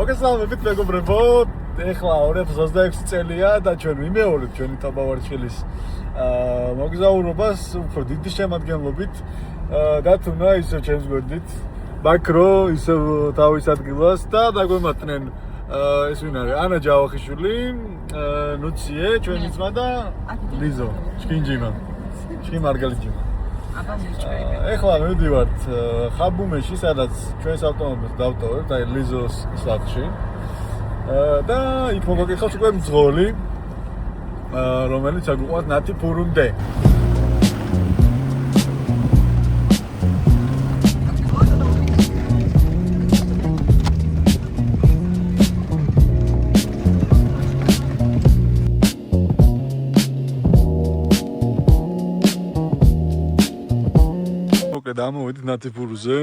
მოგესალმებით მეგობრებო, ეხლა 2026 წელია და ჩვენ ვიმეორებთ ჩვენი თაბავარჩხილის მოგზაურობას უფრო დიდი შემადგენლობით და თუნდა ისევ ჩემს გვერდით ბაქრო ისევ თავის ადგილას და დაგვემატნენ ეს ვინ არის? ანა ჯავახიშვილი, ნუციე, ჩვენი ძმა და ლიზო, შკინჯიმა, შკინ მარგალიტჯიმა. ეხლა მივდივართ ხაბუმეში, სადაც ჩვენს ავტომობილს დავტოვებთ, აი ლიზოს სახლში. და იქ მოგეკითხავთ უკვე მძღოლი, რომელიც აგვიყვანთ ნათი ფურუნდე. დამოვედით ნათიფურზე.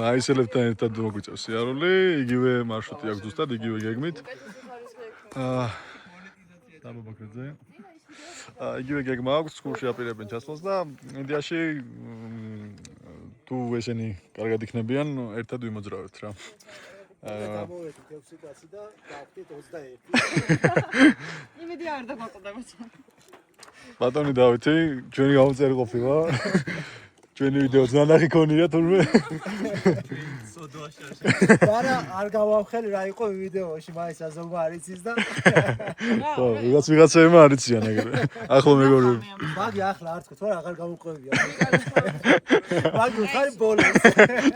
აისელებთან ერთად მოგვიწევს სიარული, იგივე მარშრუტი აქვს ზუსტად, იგივე გეგმით. დაბაბაკრეძე. იგივე გეგმა აქვს, სკულში აპირებენ ჩასვლას და ინდიაში თუ ესენი კარგად იქნებიან, ერთად ვიმოძრავებთ რა. დამოვედით 6 კაცი და გავხდით 21. იმედი არ დაგვაყოლდება. ბატონი დავითი, ჩვენი გამომწერი ყოფილა. ჩვენი ვიდეო ძანახი ქონია თურმე. არა, არ გავავხელი რა იყო ვიდეოში, მაინც აზომა არ იცის და. ხო, ვიღაცებმა არ იციან ეგრე. ახლა მეგობრები. მაგი ახლა არ თქვა, თორე აღარ გამოვყვებია. მაგი ხარი ბოლოს.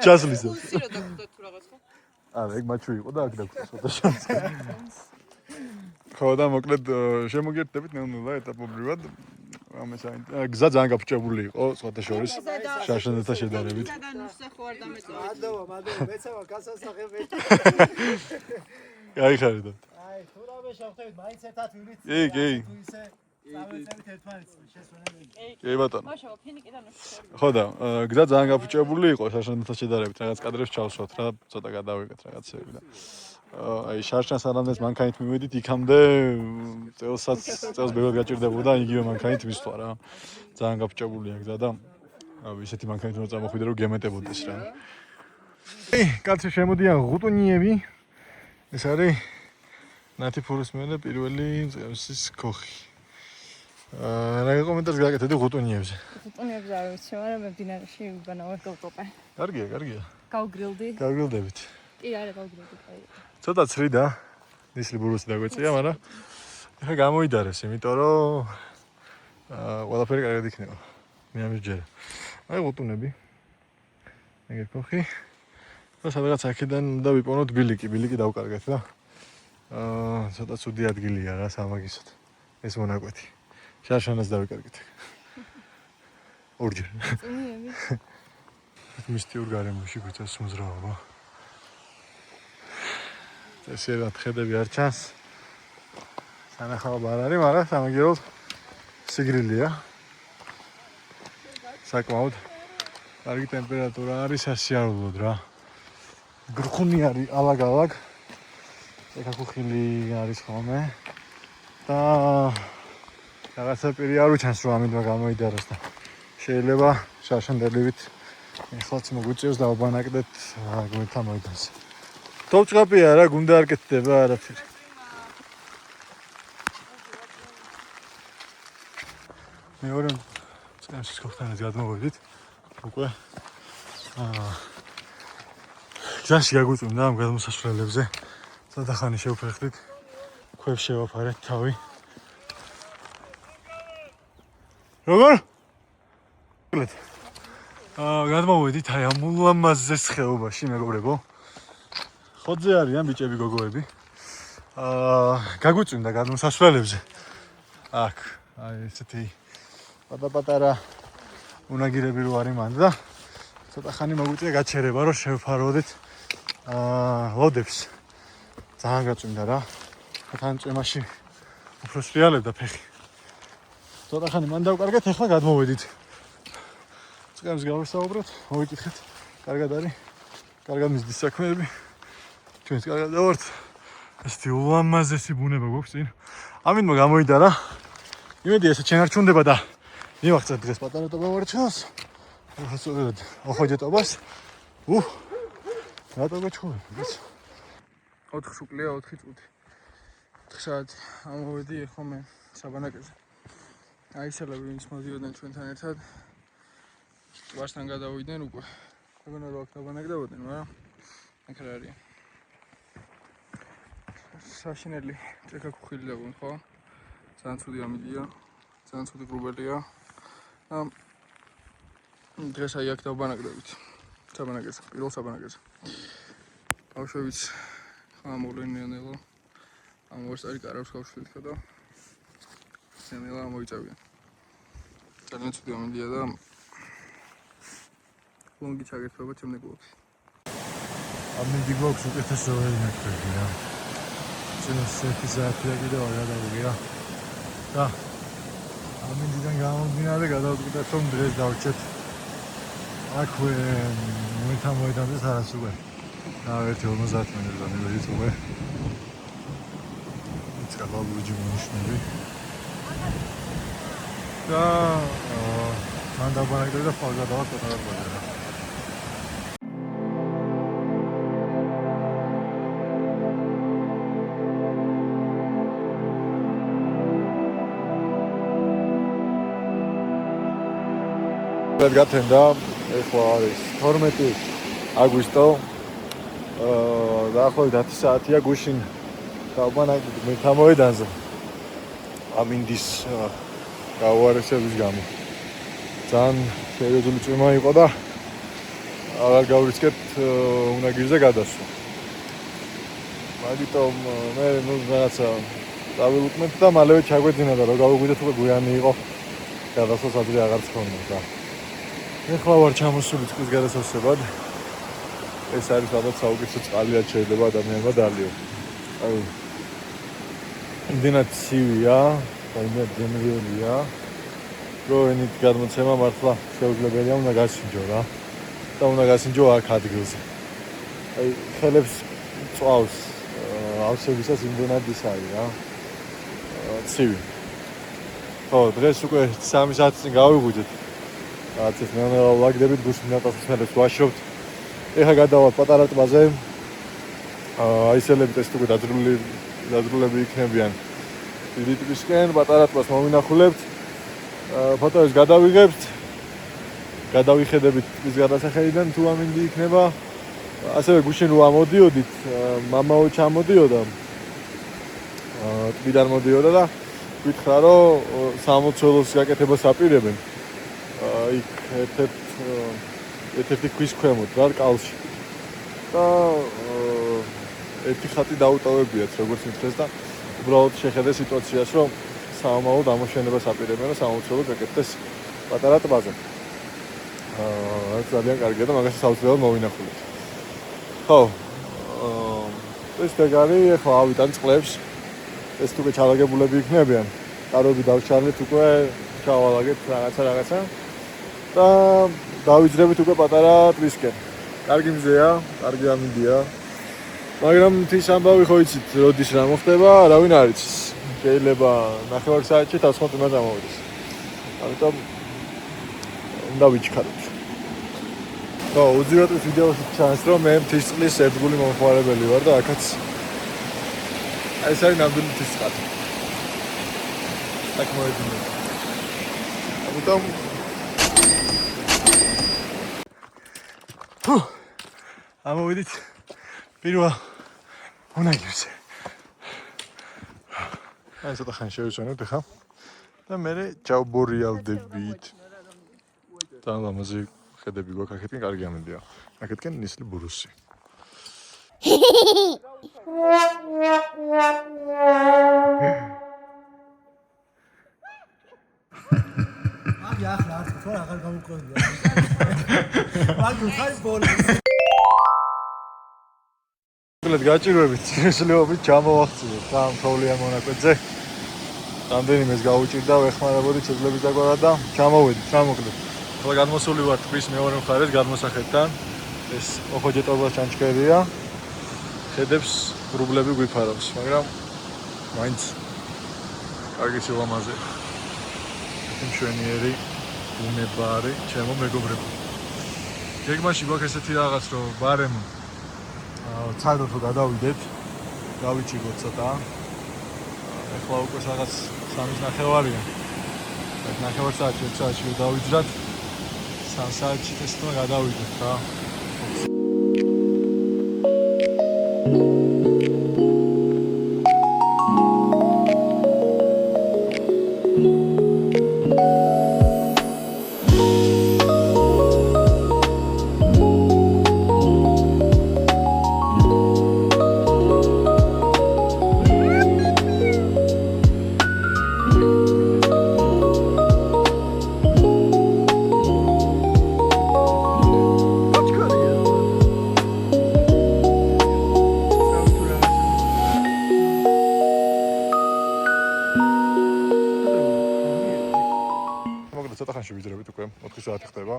ჩასლისა. სირო დაგხვდეთ თუ რაღაც ხო? არა, ეგ მაჩვი იყო და აქ დაგხვდა ცოტა შანსი. ხო და მოკლედ შემოგერთდებით ნელ-ნელა ეტაპობრივად. გზა ძალიან გაფუჭებული იყო სხვათა შორის შარშანათა შედარებით. მადლობა, მეცავა გასასახებად. გაიხარეთ. აი, თუ რამე შევხვდებით, მაინც ერთად ვივით. კი. თუ ისე წავეწევით ერთმანეთს შესვენებელი. კი ბატონო. მაშავა ფინიკიდან ვშევ. ხო და გზა ძალიან გაფუჭებული იყო შარშანათა შედარებით. რაღაც კადრებს ჩავსვათ რა, ცოტა გადავიღეთ რაღაცები და აი შარშანს არამდეს მანქანით მივედით იქამდე წელს ბევრად გაჭირდებოდა იგივე მანქანით მისვლა რა. ძალიან გაფუჭებულია გზა და ისეთი მანქანით უნდა წამოხვიდე რომ გემეტებოდეს რა. კაცი შემოდიან ღუტუნიევი. ეს არის ნათიფურის მერე პირველი მწევსის ქოხი. რა კომენტარს გაკეთებდი ღუტუნიევზე? ღუტუნიევზე არ ვიცი, მაგრამ მე დინარში ვიბანავ გოგოპე. კარგია. გავგრილდი. გავგრილდებით. კი, არა გავგრილდი. ცოტა ცრი და ნისლი ბურუსი დაგვეწია, მაგრამ ეხლა გამოიდარეს, იმიტომ რომ ყველაფერი კარგად იქნება. მე ამიჯერა. აი ღუტუნები. ეგ ქოხი. და სადღაც აქედან უნდა ვიპოვნოთ ბილიკი დავკარგეთ და ცოტა ცუდი ადგილია რა სამაგისოდ. ეს მონაკვეთი. შარშანას დავიკარგეთ. ორჯერ. წუნიები. მისტიურ გარემოში გვიწევს მოძრაობა. ესე რა ხედები არ ჩანს. სანახაობა არ არის, მაგრამ სამაგიეროდ სიგრილია. საკმაოდ კარგი ტემპერატურა არის სასიარულოდ რა. გრხუნი არის ალაგ-ალაგ. ეკაკუხილი არის ხოლმე. და რაღაცა პირი არ უჩანს რომ ამით გამოიდაროს და შეიძლება შარშანდელივით ეხლაც მოგვიწევს და ვაბანაკდეთ გვერდთან მოიდანს. ტოპჭყაპია რა, გუნდა არ კეთდება არაფერი. მეორე წემსის ქოხთანაც გადმოვედით. უკვე გზაში გაგვიწვიმდა ამ გადმოსასვლელებზე. ცოტა ხანი შევფერხდით. ქვევს შევაფარეთ თავი. როგორ? გადმოვედით აი ამ ულამაზეს ხეობაში მეგობრებო. ხოძე არიან ბიჭები გოგოები. გაგვიწვიმდა გადმოსასვლელებზე. აქ, აი ესეთი პატარ-პატარა უნაგირები რო არის მანდ და ცოტა ხანი მოგვიწია გაჩერება რომ შევფაროდეთ ლოდებს. ძალიან გაწვიმდა რა. თან წვიმაში უფრო სრიალებდა ფეხი. ცოტა ხანი მან დავკარგეთ, ახლა გადმოვედით. წემს გავისაუბროთ, მოვიკითხეთ. კარგად არის. კარგად მისდის საქმეები. ჩვენს კარგად დავართ. ესეთი ულამაზესი ბუნება გვაქვს წინ. ამინდმა გამოიდარა. იმედი ესე ჩვენ არ ჩუნდება და მივახცეთ დღეს პატარა ტაბავარჩხილს. უხეცოდ ოხოჯეტობას. რატო გაჩხუბე? 4 სუკლია 4 წუთი. 4 საათი. ამოვედი ახლა მე საბანაკეზე. აი ისელები ვინც მოდიოდნენ ჩვენთან ერთად. ტბასთან გადავიდნენ უკვე. მეგონა რომ აქ დაბანაკდებოდნენ, მაგრამ აქ რა არის? საშინელი ჭექა-ქუხილი დაგონ, ხო? ძალიან ცუდი ამიდია. ძალიან ცუდი გრუბელია. დღეს აი აქ დავბანაკდებით. საბანაკეზე, პირველ საბანაკეზე. ბავშვებიც ამოვლენიან ელო. ამოვარს არის კარავს გავშლით და ნელა მოიწევიან. ძალიან ცუდი ამიდია და ლონგი ჩაგერთვება ჩემ გულში. ამინდი გვაქვს უკეთესო ვერინაკები რა. წინას 1 საათია კიდევ არ გადავიღია. და ამინდიდან გამომდინარე გადავწყვიტეთ რომ დღეს დავჭეთ აქვე მოითამოედანზე სადაც უკვე ერთი 50 მინუტა მივედით უკვე. იცება ლუჯი მონიშნები. და მან დაბანაკდა და ხვალ გადავა პატარა ბაზარზე. გათენდა ეხლა არის 12 აგვისტო დაახლოებით 10 საათია გუშინ დავბანაკდი მეთამოედანზე ამინდის გაუარესების გამო ძალიან სერიოზული წვიმა იყო და აღარ გავრიცხეთ უნდა გირზე გადასვლა მაგიტომ მე რაღაცა დავილუკმეთ და მალევე ჩაგვეძინა და რო გავუგვიდეთ უკვე გვიანი იყო გადასვლას ადრე აღარც ხონდა ეხლა ვარ ჩამოსული წყლის გადასავსებად. ეს არის ალბათ საუკეთესო წყალია შეიძლება ადამიანმა დალიო. აი იმდენად ცივია, იმდენად გემრიელია, რომ ენით გადმოცემა მართლა შეუძლებელია უნდა გასინჯო რა. და უნდა გასინჯო აქ ადგილზე. აი ხელებს წვავს ავსებისას იმდენად ის არის რა. ცივი. ხო, დღეს უკვე 3 საათი წინ გავიღვიძეთ. რაც ეს მე ვაგდებით გუშინატას ხელებს ვაშრობთ. ეხლა გადავალ პატარა ტბაზე. აი ისელები ეს უკვე დაძრულები იქნებიან. დიდი ტბისკენ პატარა ტბას მოვინახულებთ. ფოტოებს გადავიღებთ. გადავიხედებით ტბის გადასახედიდან თუ ამინდი იქნება. ასევე გუშინ რო ამოდიოდით, მამაო ჩამოდიოდა. ტბიდან მოდიოდა და გითხრა რომ სამლოცველოს გაკეთებას აპირებენ. იქ ერთ-ერთი ქვის ქვემოთ რა კალში და ერთი ხატი დაუტოვებიათ როგორც მითხრეს და უბრალოდ შეხედე სიტუაციას რომ სამომავლოდ ამოშენებას აპირებენ და სამლოცველო გაკეთდეს პატარა ტბაზე. ძალიან კარგია და მაგას საოცრად მოვინახულეთ. ხო. ეს ეგარი ახლა ავიტან წყლებს ეს თუკე ჩალაგებულები იქნებიან. კაროები დავშარლეთ უკვე ჩავალაგეთ რაღაცა და დავიძრებით უკვე პატარა ტბისკენ. კარგი მზეა, კარგი ამინდია. მაგრამ მთის ამბავი ხო იცით, როდის რა მოხდება, არავინ არ იცის. შეიძლება ნახევარ საათში 15 უნდა დამოვიდეს. ამიტომ უნდა ვიჩქაროთ. ხო, უძიროთი ვიდეოში ჩანს, რომ მე მთის წყლის ერთგული მომხმარებელი ვარ და აქაც ეს არის ნამდვილი მთის წყალი. აქ მოედინე. ამიტომ ამოვიდით პირველ უნაგირზე. აი ცოტა ხანი შევიცვალებთ ახლა და მე ჩავბორიალდებით. და ამაზე ხედები გვაქვს აქეთკენ კარგი ამინდია. აქეთკენ ნისლი ბურუსი. აი ახლა არ თქო აღარ გამოყვებია. მაგ ხარ ბოლოს. გაჭირვებით, შესაძლებლობით ჩამოვახციეთ და თოვლიან მონაკვეთზე. რამდენიმეს გაუჭირდა, ვეხმარებოდი შეძლებით დაგვარა და ჩამოვედით, ჩამოკლეთ. ახლა გადმოსული ვარ ტბის მეორე მხარეს გადმოსახედთან. ეს ოხოჯეტობა ჩანჩქერია. ხედებს გრუბლები გვიფარავს, მაგრამ მაინც კარგი სილამაზე. მშვენიერი ბუნება არის, ჩემო მეგობრებო. გეგმაში გვაქვს ესეთი რაღაც, რომ ბარემ ცადოთ რომ გადავიდეთ გავიჭიროთ ცოტა. ეხლა უკვე რაღაც 3:30-ია. այդ ნახევარ საათში, 1 საათში დავიძრათ. 3 საათში თესტმა გადავიდეთ რა. ვიძრებით უკვე 4 საათი ხდება.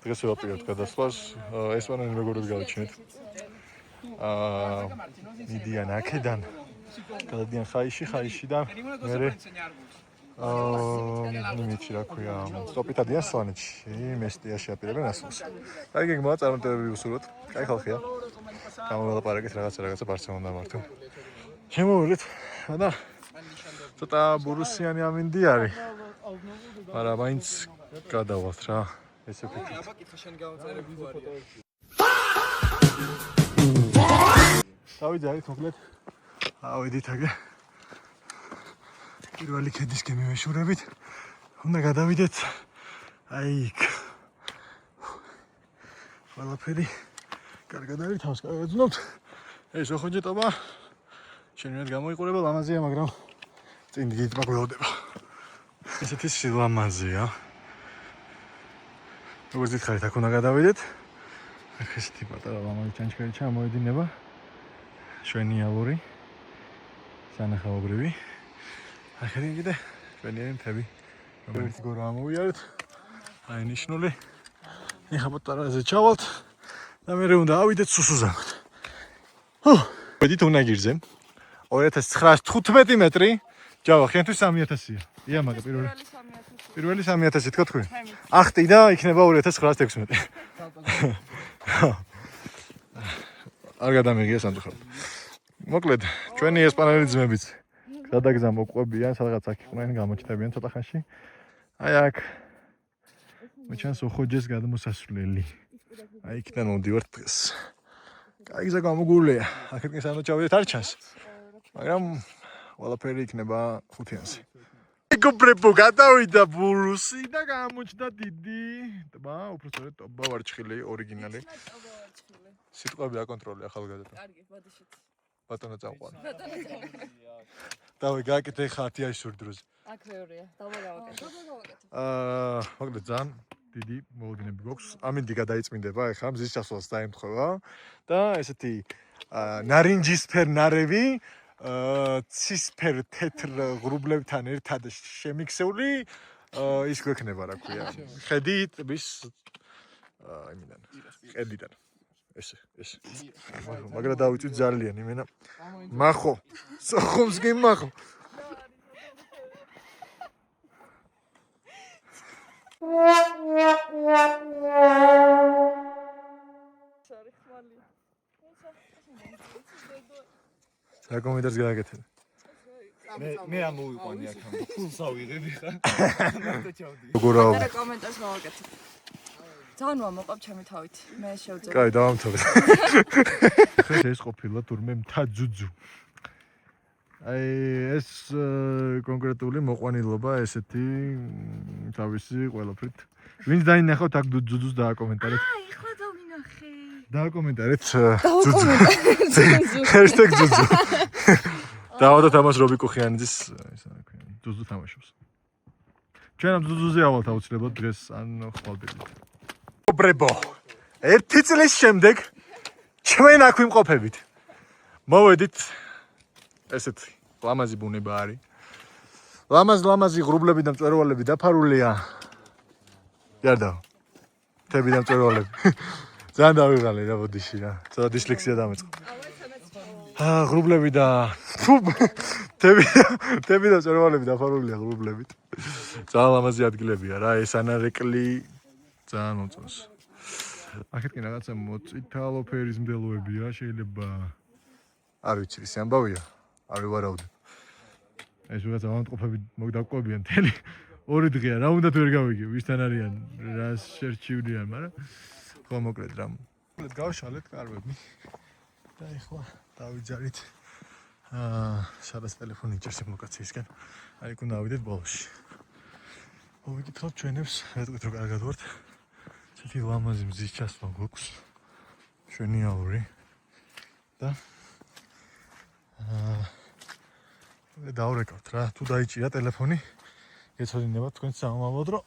დღეს ვაპირებთ გადასვლას. ესპანელი მეგობრები გავიჩინეთ. მიდიან აქედან. გადადიან ხაიშიდან. მერე ნიმიჩი რა ქვია, სტოპით ადიან სლანეთში, მესტიაში აპირებენ ასვლას. აი გეგმა წარმატებები უსურვოთ. კაი ხალხია. გამოველაპარაკეთ რაღაცა ბარსელონიდან მართო. შემოვიდეთ და ცოტა ბურუსიანი ამინდი არის. მაგრამ მაინც გადავალთ რა. ესე ვფიქრობ. დავიძარით მოკლედ. ავედით აგე. პირველი ქედისკენ მივეშურებით. უნდა გადავიდეთ. აი იქ. ყველაფერი კარგად არის, თავს კარგად ვძნობთ. ეს ოხონჯეტობა შენიერ გამოიყურება ლამაზია, მაგრამ წინ დიდმა გველოდება. ესეთი სილამაზეა. როგორც გითხარით, აქ უნდა გადავიდეთ. აქ ესეთი პატარა ლამაზი ჩანჩქერი ჩამოედინება. შვენიალური სანახაობრივი. ახლა კიდე შვენიერი მთები. რომელიც გორა ამოვიარეთ. აი ნიშნული. ეხა პატარაზე ჩავალთ და მე უნდა ავიდეთ სუსუზანად. მოდით უნაგირზე. 2915 მეტრი. ჯავა, ხენთვის 3000-ია. ია, მაგა პირველი 3000 თქო თქვენ. ახტი და იქნება 2916. არ გადამეგია სამწუხაროდ. მოკლედ, ჩვენი ესპანელი ძმებიც გადაგზა მოყვებიან, სადღაც აქ იყვნენ, გამოჩნდებიან ცოტა ხანში. აი აქ მოჩანს ოხოჯეს გადმოსასვლელი. აი იქიდან მოვდივართ დღეს. კაი გზა გამოგულია. აქეთკენ სანამ ჩავიდეთ არ ჩანს. მაგრამ ყველაფერი იქნება 5-იანსი. მეგობრებო, გადავიდა ბურუსი და გამოჩნდა დიდი ტბა, უბრალოდ ტბა ვარჩხილი, ორიგინალი. სიტყვები აკონტროლე ახალგაზრდა. კარგი, ბოდიშით. ბატონო წამყვანი. დავი გააკეთე ხა 10-ში სულ დროზე. აქ მეორეა, დავაგავაკეთე. მოკლედ ძალიან დიდი მოლოდინები გვაქვს. ამინდი გადაიწმინდება ეხლა მზის ჩასვლას დაემთხვევა და ესეთი ნარინჯისფერ ნარევი ცისფერ თეთრ ღრუბლებთან ერთად შემიქსეული ის გვექნება რა ქვია. ხედი ტბის იმიდან. ყედიდან. ესე. მაგრამ დავიწვით ძალიან იმენა. მახო. სოხუმს გიმახო. რა კომენტარს გააკეთე? მე ამოვიყვანი აქამდე. ფულს ავიღები ხა. როგორაა? და კომენტარს გავაკეთე. ძალიან მომაყობ ჩემი თავით. მე შევძლებდი. კაი, დავამთავრე. ეს ყოფილა თურმე მთაძუძუ. აი ეს კონკრეტული მოყვანილობა ესეთი თავისი ყველაფრით. ვინც დაინახავთ აქ ძუძუს დააკომენტარეთ. აი, ხო დავინახე. დააკომენტარეთ ძუძუ. #ძუძუ. დავადოთ ამას რობი კუხიანიძის ისა რა ქვია, ძუძუ თამაშობს. ჩვენ ამ ძუძუზე ავალთ აუცილებლად დღეს ან ხვალბედით. მეგობრებო, 1 წლის შემდეგ ჩვენ აქ ვიმყოფებით. მოვედით ესეთი ლამაზი ბუნება არის. ლამაზი ღრუბლები და მწვერვალები დაფარულია. გარდა თები და მწვერვალები. ძალიან დავიღალე რა ბოდიში რა. ცოტა დისლექსია დამეწყო. ღრუბლები და თები და მწვერვალები დაფარულია ღრუბლებით. ძალიან ლამაზი ადგილებია რა. ეს ანარეკლი ძალიან მოწონს. აქეთკენ რაღაცა მოწითალო ფერის მდელოებია, შეიძლება არ ვიცი ის ამბავია, არ ვარაუდებ. ეს ვიღაცა მომტყოფები მოგდაკვებიან თელი 2 დღეა, რა უნდათ ვერ გავიგე, ვისთან არიან, რა შერჩივლიან, მაგრამ ხო მოკლედ რა. მოკლედ გავშალეთ კარვები. და ეხლა დავიძარით სადაც ტელეფონი იჭერს ლოკაციისკენ. აი იქ უნდა ავიდეთ ბოლოში. მოვიკითხავთ ჩვენებს, მეტყვით რომ კარგად ვართ. ცეთი ლამაზი მზის ჩასვლა გვაქვს. შვენიაური. და დავრეკავთ რა, თუ დაიჭირა ტელეფონი, გეცოდინებათ თქვენ სამომავლოდ, რომ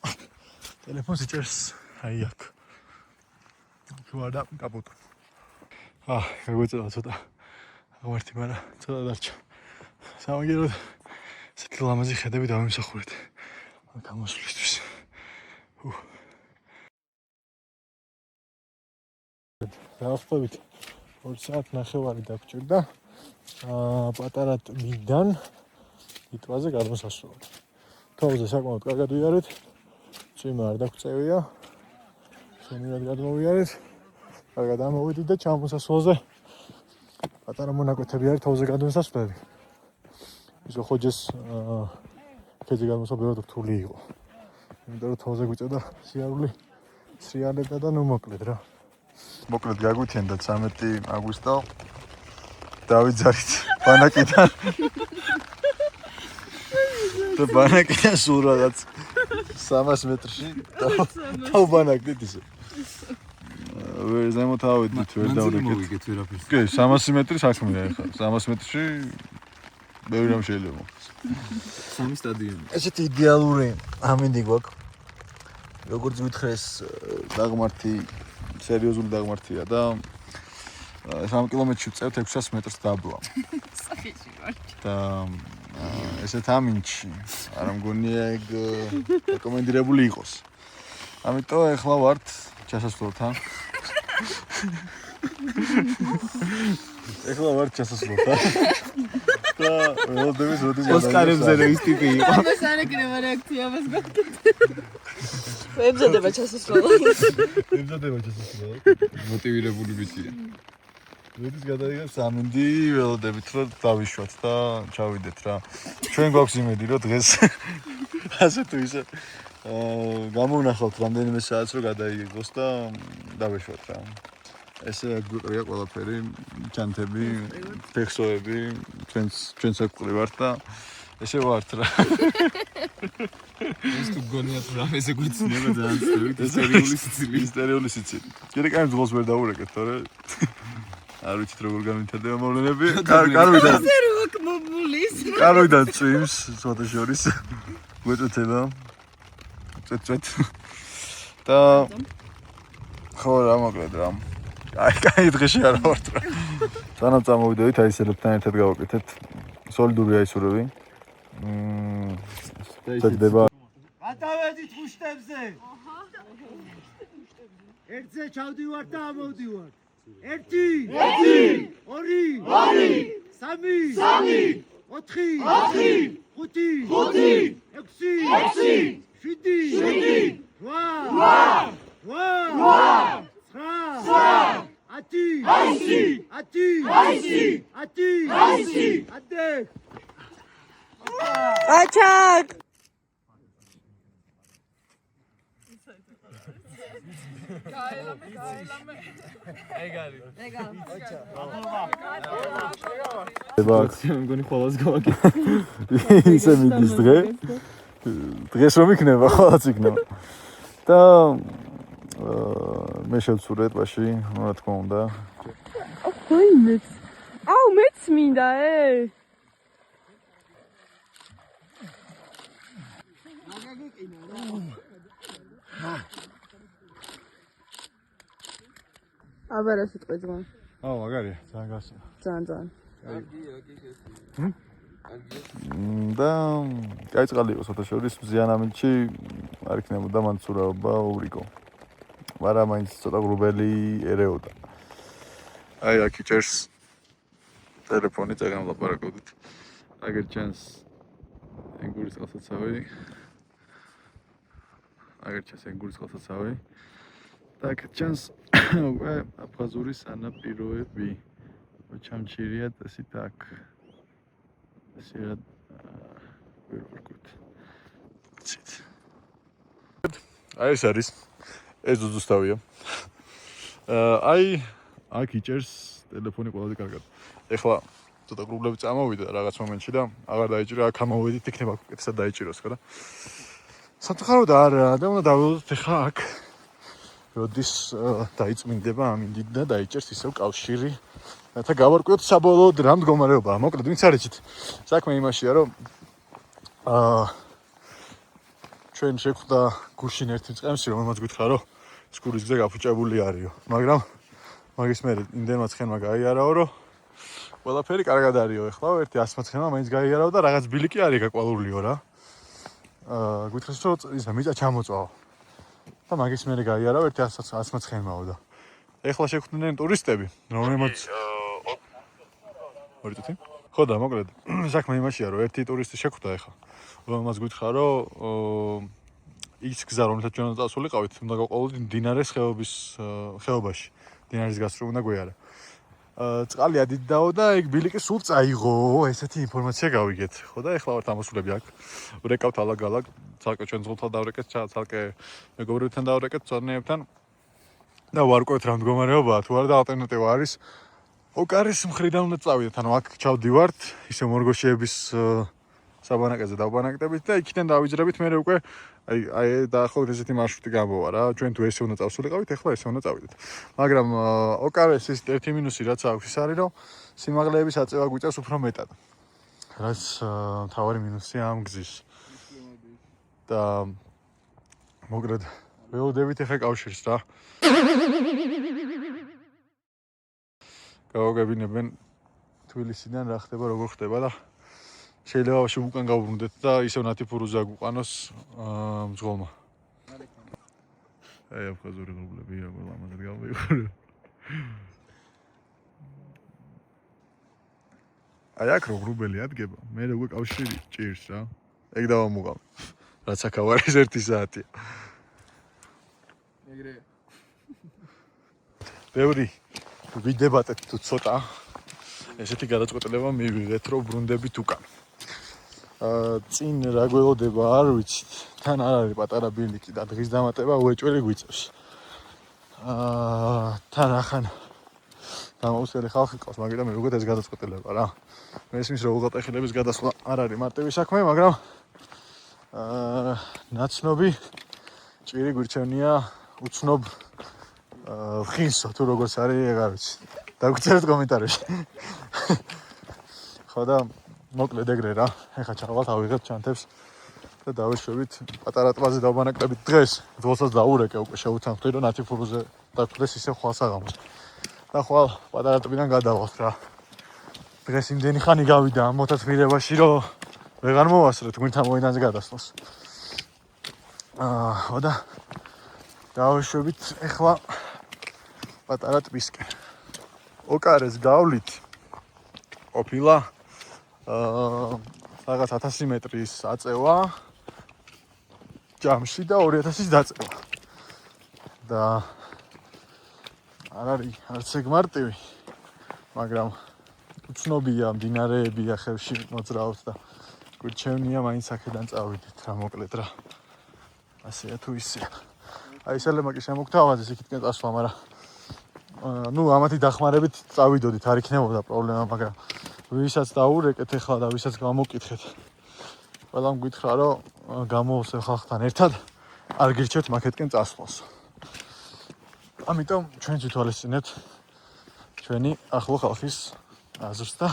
ტელეფონს იჭერს აი აქ. თუ არა კაპუტო. გაგვეწევა ცოტა ღმერთი, მაგრამ ცოტა დარჩა. სამაგიეროდ ესეთი ლამაზი ხედები დავიმსახურეთ გამოსვლისთვის. დავხტებით 2 საათი ნახევარი დაგჭირდა პატარა ტბიდან ლიტვაზე გადმოსასვლელად. თოვლზე საკმაოდ კარგად ვიარეთ, წვიმა არ დაგვწევია, შემიერად გადმოვიარეთ, კარგად ამოვიდით და ჩამოსასვლელზე პატარა მონაკვეთები არის თოვლზე გადმოსასვლელი. ისო ხოჯეს ქედზე გადმოსვლა ბევრად რთული იყო. იმიტომ რომ თოვლზე გვიწევდა სიარული სრიალებდა და ნუ მოკლედ რა. მოკლედ გაგვითენდა 13 აგვისტო დავიძარით ბანაკიდან და ბანაკიდან სულ რაღაც 300 მეტრში დავბანაკდით ისე ვერ ზემოთ ავედით ვერ დავრეკეთ კი 300 მეტრი საქმეა ახლა 300 მეტრში ბევრი რამ შეიძლება მოხდეს 3 სტადიონი ესეთი იდეალური ამინდი გვაქვს როგორც გითხრეს დაღმართი სერიოზული დაღმართია და 3 კილომეტრში ვწევთ 600 მეტრს დაბლა. სახეში ვარ. და ესეთ ამინჩი არ მგონია ეგ რეკომენდირებული იყოს. ამიტომ ეხლა ვართ ჩასასვლელთან. ეხლა ვართ ჩასასვლელთან. და ველოდების როდის ოსკარებზე რა ის ტიპი იყო. ამას არ ეკრება რეაქცია მას გაკეთე. ემზადება ჩასასვლელად. ემზადება ჩასასვლელად. მოტივირებული ბიჭია. როდის გადაიღე სამინდი ველოდებით რომ დავიშვათ და ჩავიდეთ რა. ჩვენ გვაქვს იმედი რომ დღეს ასე თუ ისე გამოვნახავთ რამდენიმე საათს რომ გადაიღოს და დავიშვათ რა. ესე გვიყრია ყველაფერი, ჩანთები, ფეხსოები, ჩვენც აქ ყრივართ და ესე ვართ რა. ეს თუ გონიათ რომ ესე გვიცნება ძალიან სწორად ისტერიული სიცილი. ისტერიული სიცილი. კიდე კაი ძღოლს ვერ დავურეკეთ, თორე არ ვიცით როგორ გამითარდება მოვლენები. კარვიდან. კარვიდან წვიმს ცოტა შორის. გვეწევა. წეწეთ. და ხო რა მოკლედ რა. კაი დღეში არ ვართ რა. სანამ წამოვიდოდით აისელებთან ერთად გავაკეთეთ სოლიდური აისურები. წედება. გადავედით მუშტებზე. ერთზე ჩავდივარ და ამოვდივარ. 1 2 3 4 5 6 7 აჩაკ მგონი ხოლოს გავაკეთე. ისე მიდის დღე. დღეს რომ იქნება, ხოლმე იქნება. და მე შევცურე ტბაში, რა თქმა უნდა. აუ მეც მინდა აბარა სიტყვი ძმა. აუ, მაგარია, ძალიან გასია. ძალიან. და კაი წყალი იყო ცოტა შორის მზიან ამინჩი არ იქნებოდა მან ცურაობა ურიკო. მაგრამ მაინც ცოტა გრუბელი ერეოდა. აი აქ იჭერს ტელეფონი წეგან ლაპარაკობთ. აგერ ჩანს ენგურის წყალსაცავი. აგერ ჩანს ენგურის წყალსაცავი. და აქ ჩანს უკვე აფხაზური სანაპიროები. ჩამჩირია წესი так. სერად ვერ ვარკვით. ცით. აი ეს არის ეს ზუსტავია. აი აქ იჭერს ტელეფონი ყველაზე კარგად. ეხლა ცოტა გრუბლები წამოვიდა რაღაც მომენტში და აღარ დაიჭირა, აქ ამოვედით, იქნება უკეთესად დაიჭიროს, ხო და? სათხარო არა და უნდა დავველოდოთ ეხლა აქ როდის დაიწმინდება ამინდით და დაიჭერს ისევ კავშირი. რათა გავარკვიოთ საბოლოოდ რა მდგომარეობაა. მოკლედ, ვინც არ იცით, საქმე იმაშია, რომ ჩვენ შეხვდა გუშინ ერთი წემსი, რომელმაც გითხრა, რომ სკურის გზა გაფუჭებული არისო. მაგრამ მაგის მერე იმდენმა ცხენმა გაიარაო, რომ ყველაფერი კარგად არისო. ეხლა ერთი 100 ცხენმა მაინც გაიარაო და რაღაც ბილიკი არის გაკვალულიო რა. გითხრეს, რომ ისა მიწა ჩამოწვაო. და მაგის მერე გაიარაო ერთი 100 ცხენმაო და ეხლა შეხვდნენ ტურისტები, რომელმაც ორი წუთი? ხო და მოკლედ, საქმე იმაშია, რომ ერთი ტურისტი შეხვდა ეხლა, რომელმაც გითხრა, რომ ის გზა, რომელსაც ჩვენ წავსულიყავით, უნდა გავყოლოდით მდინარეს ხეობაში. მდინარის გასწვრივ უნდა გვეარა. წყალი ადიდდაო და ეგ ბილიკი სულ წაიღო, ესეთი ინფორმაცია გავიგეთ. ხო და ეხლა ვართ ამოსულები აქ. ვრეკავთ ალაგ-ალაგ, ცალკე ჩვენ ზღუდთან დავრეკეთ, ცალკე მეგობრებთან დავრეკეთ, მწვანეებთან. და ვარკვევთ რა მდგომარეობაა, თუ არა და ალტერნატივა არის ოკარის მხრიდან უნდა წავიდეთ, ანუ აქ ჩავდივართ, ისე მორგოშეების საბანაკეზე დავბანაკდებით და იქიდან დავიძრებით, მე უკვე აი დაახლოებით ესეთი მარშრუტი გამოვა რა. ჩვენ თუ ესე უნდა წავსულიყავით, ეხლა ესე უნდა წავიდეთ. მაგრამ ოკარეს ის ერთი მინუსი რაც აქვს ის არის, რომ სიმაღლეების აწევა გვიწევს უფრო მეტად. რაც მთავარი მინუსია ამ გზის. და მოკლედ ველოდებით ეხლა კავშირს რა. გავაგებინებენ თბილისიდან რა ხდება, როგორ ხდება და შეიძლება ვაში უკან გავბრუნდეთ და ისევ ნათიფურუზე აგვყანოს მძღოლმა. აი აფხაზური ღრუბლები რა ყველა ამაზე გავიყურე. აი აქ რო ღრუბელი ადგება, მე უკვე კავშირი ჭირს რა. ეგ დავამუღავ. რაც აქ ავარის 1 საათია. ეგრეა. ბევრი ვიდებატეთ თუ ცოტა ესეთი გადაწყვეტილება მივიღეთ, რომ ბრუნდებით უკან. წინ რა გველოდება არ ვიცით. თან არ არის პატარა ბილიკი და დღის დამატება უეჭველი გვიწევს. თან ახან დამოუსველი ხალხი ყავს, მაგრამ მე უკვე ეს გადაწყვეტილება რა. მესმის რომ უღელტეხილების გადასვლა არ არის მარტივი საქმე, მაგრამ ნაცნობი ჭირი გვირჩევნია უცნობ ხინსო თუ როგორც არის ეგ არ ვიცი. დაგწერეთ კომენტარებში. ხო და მოკლედ ეგრე რა. ეხლა ჩავალთ, ავიღებთ ჩანთებს და დავეშვებით პატარა ტბაზე დავბანაკდებით დღეს. ძველსაც დაურეკე უკვე შევუცამთ რომ ნათიფურუზე დაგხვდეს ისე ხვალსაღამოს. და ხვალ პატარა ტბიდან გადავალთ რა. დღეს იმდენი ხანი გავიდა ამ მოთათბირებაში რომ ვეღარ მოვასწრეთ გვინთან მოედანზე გადასვლას. ხო და დავეშვებით ეხლა პატარა ტბისკენ. ოკარეს გავლით ყოფილა რაღაც 1000 მეტრის აწევა ჯამში და 2000-ის დაწევა. და არ არის არც ეგ მარტივი, მაგრამ უცნობია მდინარეები ახევში მოძრაობს და გვირჩევნია მაინც აქედან წავიდეთ რა მოკლედ რა. ასეა თუ ისეა. აი სელემაკი შემოგთავაზეს იქითკენ წასვლა, მაგრამ ну ამათი დახმარებით წავიდოდით, არ იქნებოდა პრობლემა, მაგრამ ვისაც დაურეკეთ ეხლა და ვისაც გამოკითხეთ. ყველამ გითხრა, რომ გამოვსევ ხალხთან ერთად არ გირჩევთ მაქეთკენ წასვლას. ამიტომ ჩვენ თვითვალესწინებთ ჩვენი ახლო ხალხის აზრს და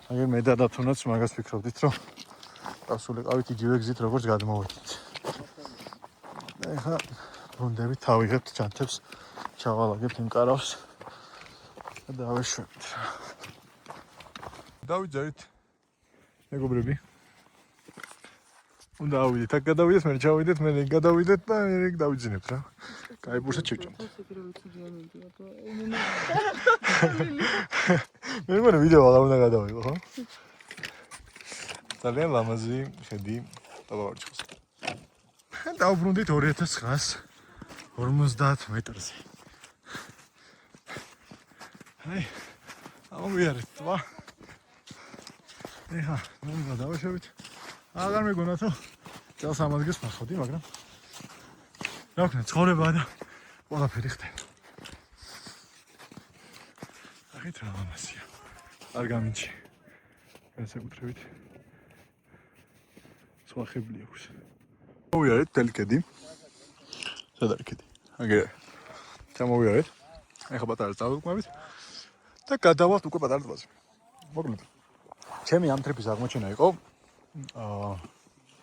აგერ მე და თუნდაც მაგას ფიქრობდით, რომ წასულიყავით იგივე გზით, როგორც გადმოვედით. და ეხლა ბრუნდებით, თავიღებთ ჩანთებს, ჩავალაგებთ იმ კარავს და დავეშვებთ. დავიძერით, მეგობრები. უნდა ავიდეთ, აქ გადავიდეთ, მე ჩავიდეთ, მე ეგ გადავიდეთ და ეგ დავიძინებთ რა. კაი ბურსა ჩივჭამთ. მე მგონი ვიდეო აღარ უნდა გადავიღო, ხო? ძალიან ლამაზი ხედი ტაბავარჩხას. დავბრუნდით 2950 მეტრზე. აი, ამოვიარეთ ტბა. ეხა ნუ დავაშევით. აღარ მეგონა თუ წელს ამადგეს ნახავდი, მაგრამ რა ვქნა, ცხოვრება და ყველაფერი ხდება. ახეთ რა ამასია. არ გამინჩი. განსაკუთრებით სხვა ხიბლი აქვს. მოვიარეთ თელკედი. სად არის კედი? აგერ. ჩამოვიარეთ. ეხა პატარა წავიყვებით და გადავალთ უკვე პატარა ტბაზე. მოკლედ. ჩემი ამ ტრიპის აღმოჩენა იყო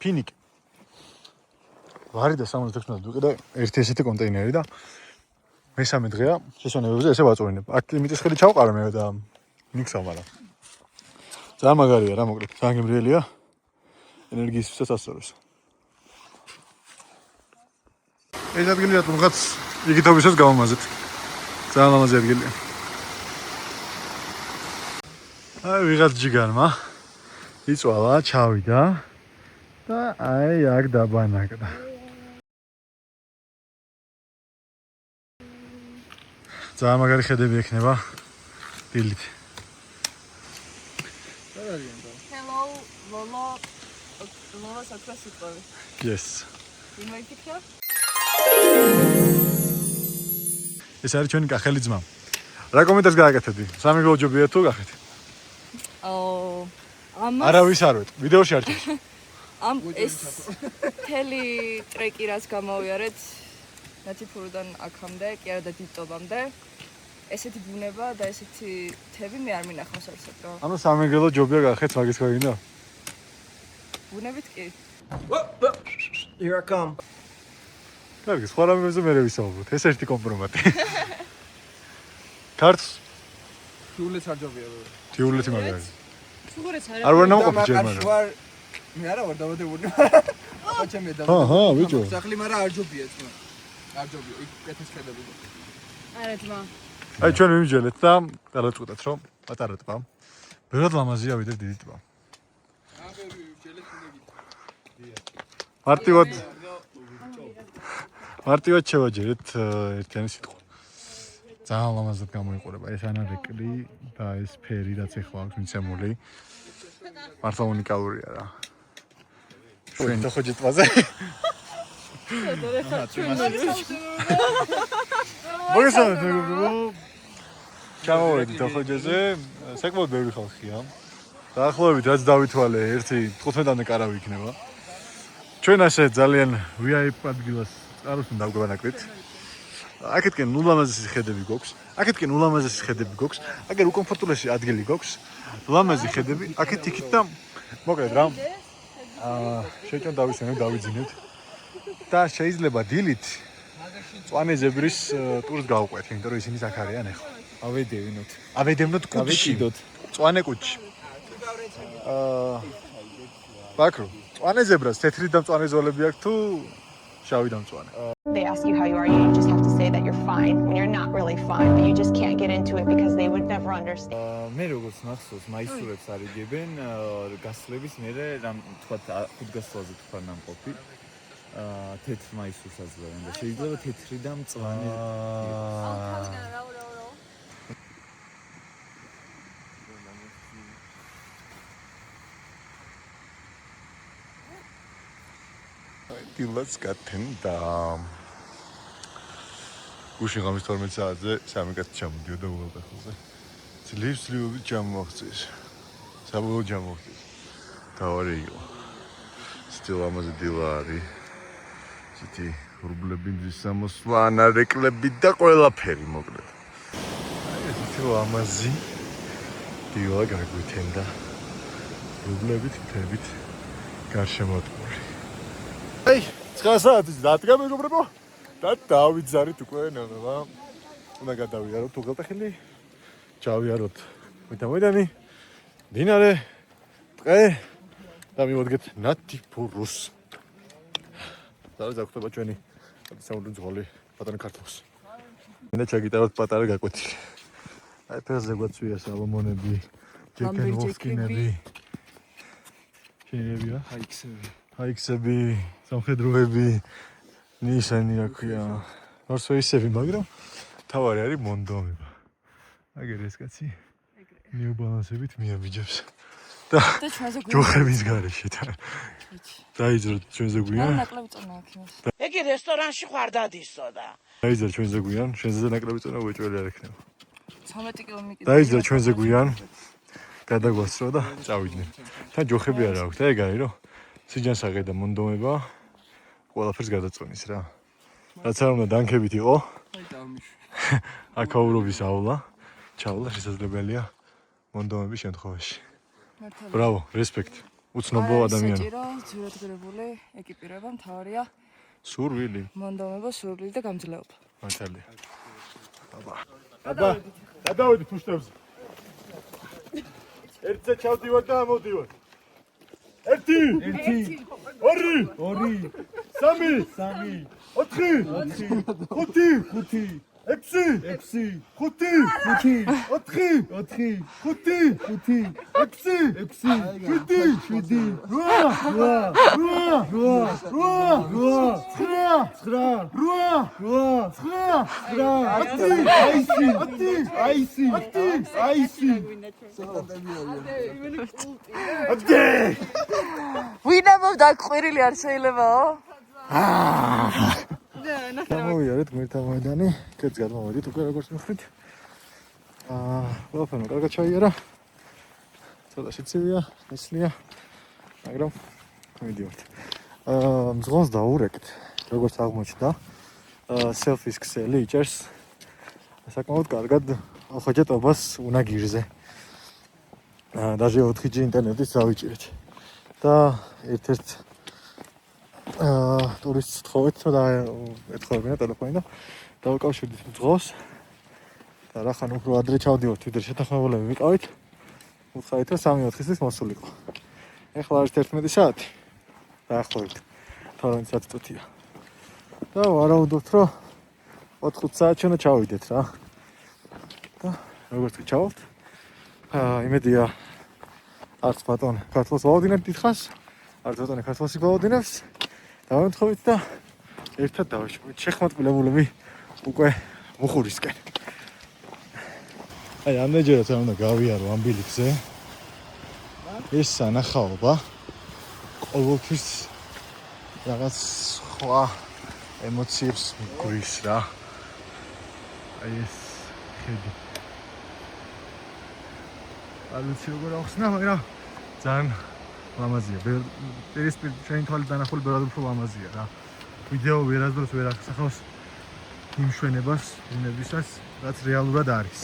ფინიკი. ვარი და 76-ად ვიყიდე ერთი ესეთი კონტეინერი და მესამე დღეა შესვენებებზე ესე ვაწვენებ. აქ იმიტის ხელი ჩავყარა მე და ნიქსავ, მაგრამ ძალიან მაგარია რა, მოკლედ. ძალიან გემრიელია. ენერგიისთვისაც ასწორებს. ეს ადგილი რატომღაც იგითობისას გავამაზეთ. ძალიან ლამაზი ადგილია. აი ვიღაც ჯიგარმა იწვალა, ჩავიდა და აი აქ დაბანაკდა. ძალიან მაგარი ხედები ექნება დილით. Hello, Lola. Lola საქვასიტყვი. Yes. იმაიფიქრა? ეს არის ჩვენი კახელი ძმა. რა კომენტარს გააკეთებდი? სამეგრელო ჯობია თუ გახეთ? ამას არავის არ ვეტ, ვიდეოში არ ჩაჭ. ამ ეს თელი ტრეკი რაც გამოვიარეთ ნათიფურიდან აქამდე, კი არა და დიდტობამდე. ესეთი ბუნება და ესეთი თევი მე არ მინახავს არსად რა. ანუ სამეგრელო ჯობია გახეთ, მაგის გაიგნა? ბუნებით კი. Here I come. კარგი, სხვა რამებზე მე ვისაუბროთ. ეს ერთი კომპრომატი. ქართს თიულეც არ ჯობია. თიულეთი მაგარი. სუღურეც არ ვარ ნამყოფი ჯერმანად. მე არა ვარ დავადებული. აბა ჩემი და. ჰა, ვიჯო. სახლი მაგრამ არ ჯობია ძმა. არ ჯობია, იქ კეთეს ხედები. არა ძმა. აი ჩვენ ვიმიჯელეთ და გადავწყვეტეთ რომ პატარა ტბა. ბევრად ლამაზია ვიდრე დიდი ტბა. მარტივად შევაჯერეთ ერთიანი სიტყვა. ძალიან ლამაზად გამოიყურება ეს ანარეკლი და ეს ფერი რაც ახლა აქვს მიცემული. მართლა უნიკალურია რა. ჩვენ ხოჯე ტბაზე. მოგესალმებით მეგობრებო. ჩამოვედით ხოჯეზე, საკმაოდ ბევრი ხალხია. დაახლოებით რაც დავითვალე ერთი 15-მდე კარავი იქნება. ჩვენ ასე ძალიან VIP ადგილას წარვს უნდა დავგვანაკლით. აქეთკენ ულამაზესი ხედები გვაქვს. აქეთკენ ულამაზესი ხედები გვაქვს. აგერ უკომფორტულესი ადგილი გვაქვს. ლამაზი ხედები. აქეთ იქით და მოკლედ რა. შეჭამ დავისვენებ, დავიძინეთ. და შეიძლება დილით წვანე ზებრის ტურს გავყვეთ, იმიტომ რომ ისინი აქ არიან ახლა. ავედევნოთ კუჩში. წვანე კუჩში. ბაქრო, წვანე ზებრას თეთრი და მწვანე ზოლები აქვს თუ შავი და მწვანე? They ask you how you are, you just have to say that you're fine when you're not really fine, but you just can't get into it because they would never understand. მე როგორც ნახსოვს, მაისურებს არიგებენ გასლების მერე რამ თქვა 5 გასვლაზე თქვა ნამყოფი. თეთრ მაისურს აძლევენ და შეიძლება თეთრი და მწვანე. დილაც გათენდა. გუშინ ღამის 12 საათზე 3 კაცი ჩამოდიოდა უღელტეხილზე. ძლივობით ჩამოაღწიეს. საბოლოოდ ჩამოაღწიეს. თავარი იყო. სტილ ამაზე დილა არის. ციტი რუბლები სამოსვა, ანარეკლები და ყველაფერი მოკლედ. აი ესეთი ლამაზი დილა გაგვითენდა. რუბლებით, თებით გარშემოტყმული. აი 9 საათის დადგა მეგობრებო და დავიძარით უკვე ნეღება. უნდა გადავიაროთ უღელტეხილი. ჩავიაროთ მოედანი, დინარე, ტყე და მივადგეთ ნათიფურს. зараз აღხდება ჩვენი საუნდრო ძღოლი პატარა ქართულს. მინდა ჩაგიტაროთ პატარა გაკვეთილი. აი ფერზე გვაწვია სალომონები, ჯეკენვოსკინები. შეიძლება ჰაიქსები, სამხედროები, ნიშანი აქვია. ნორსვეისები, მაგრამ თავარი არის მონდომება. აგერ ეს კაცი. New Balance-ებით მიაბიჯებს. და ჩვენზე გვიან. ჯოხების გარეშე და დაიძრო ჩვენზე გვიან. ნაკლები წონა აქვს იმას. ეგი რესტორანში ხარ დადისო და. დაიძრო ჩვენზე გვიან, შენზე ნაკლები წონა უეჭველი არ ექნება. 13 კილო მიკიდე. დაიძრო ჩვენზე გვიან. გადაგვასწრო და წავიდნენ. თან ჯოხები არ აქვს და ეგ არის რომ სიჯანსაღე და მონდომება ყველაფერს გადაწყვეტის რა. რაც არ უნდა დანქებით იყო. აი დავმიშვი. აკაურობის ავლა. ჩავლა შესაძლებელია მონდომების შემთხვევაში. ბრავო, რესპექტ. უცნობო ადამიანი. საჭირო ძვირადღირებული ეკიპირება მთავარია სურვილი. მონდომება, სურვილი და გამძლეობა. მართალია. აბა, გადავედი თუშტებზე. ერთზე ჩავდივარ და ამოდივარ. ერთი, ორი, სამი, ოთხი, ხუთი, ექვსი, ხუთი, ოთხი, ხუთი, ექვსი, შვიდი, რვა, ვინამო დაკვირილი არ შეიძლებაო? გამოვიარეთ ღმერთთა მოედანი, კეთს გადმოვედით უკვე როგორც მიხვდით. ყველაფერმა კარგად ჩაიარა. ცოტა შეცივია, ნესლია, მაგრამ მივიდივართ. მძღოლს დაურეკეთ, როგორც აღმოჩნდა. სელფის ქსელი იჭერს საკმაოდ კარგად ახოჯეტობას უნაგირზე. даже 4G ინტერნეტის დავიჭირეთ. და ერთ-ერთ ტურისტს თხოვეთ და ეთხოვებინა ტელეფონი და დავაკავშირდით მძღოლს. და რახან უფრო ადრე ჩავდივართ, ვიდრე შეთანხმებულები ვიყავით. უცხაით რომ 3:04-ის მოსულიყო. ეხლა არის 11 საათი. დაახლოებით 12 საათია. და ვარაუდობთ რომ 4-5 საათში უნდა ჩავიდეთ რა. და როგორც კი ჩავალთ, იმედია არც ბატონი ქართულს ვაუდინებთ დიდხანს, არც ბატონი ქართულს ვაუდინებს. დავემთხოვით და ერთად დავიშვით. შეხმატკილებულები უკვე მუხურისკენ. აი, ამდენჯერაც არ უნდა გავიარო ამ ბილიკზე. ეს სანახაობა ყოველთვის რაღაც სხვა ემოციებს მიგვის რა. აი ეს ხედი. არ ვიცი როგორ ახსნა, მაგრამ ძალიან ლამაზია. პირისპირ შენი თვალით დანახული ბევრად უფრო ლამაზია რა. ვიდეო ვერასდროს ვერ აღსახავს იმ მშვენებას, ბუნებისას, რაც რეალურად არის.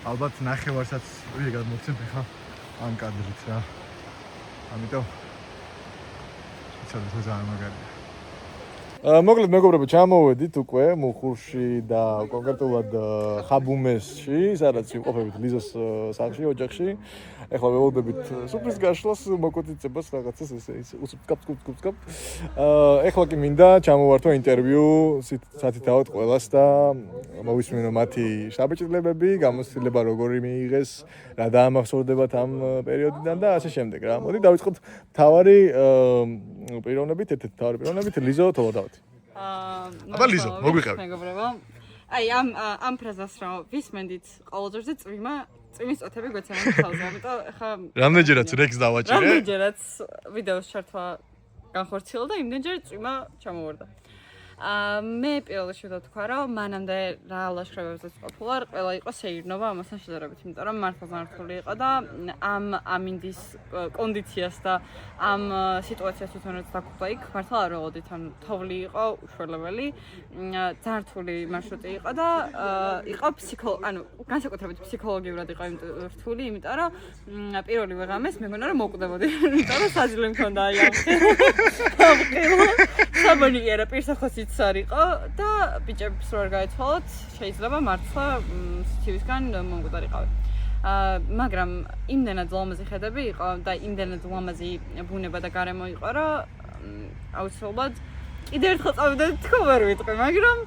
ალბათ ნახევარსაც ვერ გადმოგცემთ ახლა ამ კადრით რა. ამიტომ იცოდი ძალიან მაგარია. მოკლედ მეგობრებო, ჩამოვედით უკვე მუხურში და კონკრეტულად ხაბუმესში, სადაც ვიმყოფებით ლიზოს სახლში, ოჯახში. ეხლა ველოდებით სუფრის გაშლას, მოკვეთიცებას, რაღაცას ესე უცკაპ. ეხლა კი მინდა ჩამოვართო ინტერვიუ სათითაოდ ყველას და მოვისმინო მათი შთაბეჭდილებები, გამოცდილება როგორი მიიღეს, რა დაამახსოვრდებათ ამ პერიოდიდან და ასე შემდეგ რა. მოდი დავიწყოთ მთავარი პიროვნებით, ერთ-ერთი მთავარი პიროვნებით ლიზო თოლოდავეთი. აბა ლიზო, მოგვიყევი. მეგობრებო. აი ამ ფრაზას რა ვისმენდით ყოველდღე წვიმის წოთები გვეცემენ თავზე, ამიტომ ხა რამდენჯერაც რეკს დავაჭირე? რამდენჯერაც ვიდეოს ჩართვა განხორციელდა და იმდენჯერ წვიმა ჩამოვარდა. მე პირველ რიგში ვთქვა, რომ მანამდე რა ლაშქრობებზეც ყოფილვარ, ყველა იყო სეირნობა ამასთან შედარებით, იმიტომ რომ მართლა მართული იყო და ამ ამინდის კონდიციას და ამ სიტუაციას თვითონაც დაგხვდა იქ, მართლა არ ველოდით, ან თოვლი იყო უშვერლებელი, ძალიან რთული მარშრუტი იყო და იყო განსაკუთრებით ფსიქოლოგიურად იყო რთული, იმიტომ რომ პირველივე ღამეს მეგონა რომ მოვკვდებოდი, იმიტომ რომ საძილე მქონდა აი ამ საბონიერა პირსახოსიც არისო და ბიჭებს რო არ გაეცვალოთ, შეიძლება მართლა სიცივისგან მომკვდარიყავი. მაგრამ იმდენად ლამაზი ხედები იყო და იმდენად ლამაზი ბუნება და გარემო იყო, რომ აუცილებლად კიდევ ერთხელ წავიდე თქო ვერ ვიტყვი, მაგრამ